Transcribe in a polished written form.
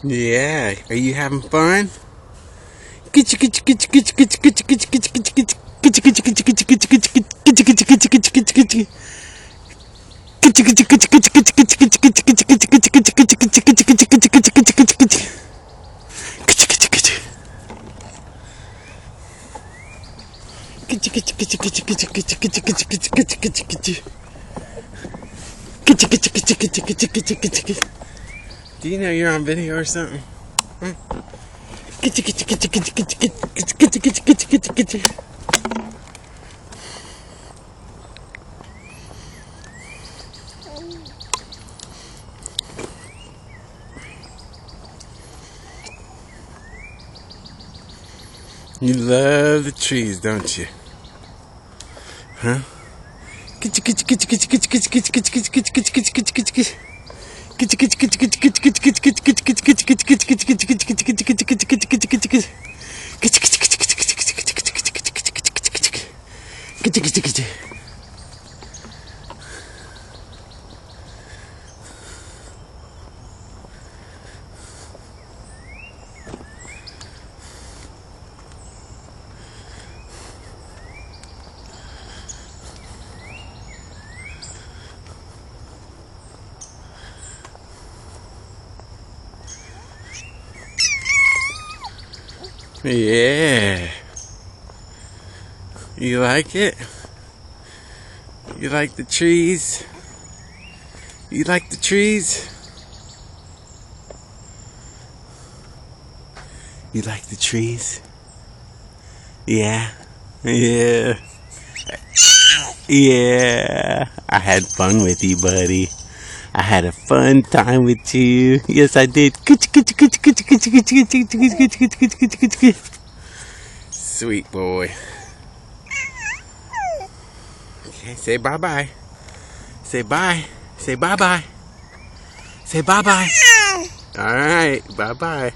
Yeah, are you having fun? Do you know you're on video or something? Huh? You love the trees, don't you? Huh? Yeah. You like it? You like the trees? You like the trees? You like the trees? Yeah. Yeah. Yeah. I had fun with you, buddy. I had a fun time with you. Yes, I did. Sweet boy. Okay, say bye-bye. Say bye. Say bye-bye. Say bye-bye. All right, bye-bye.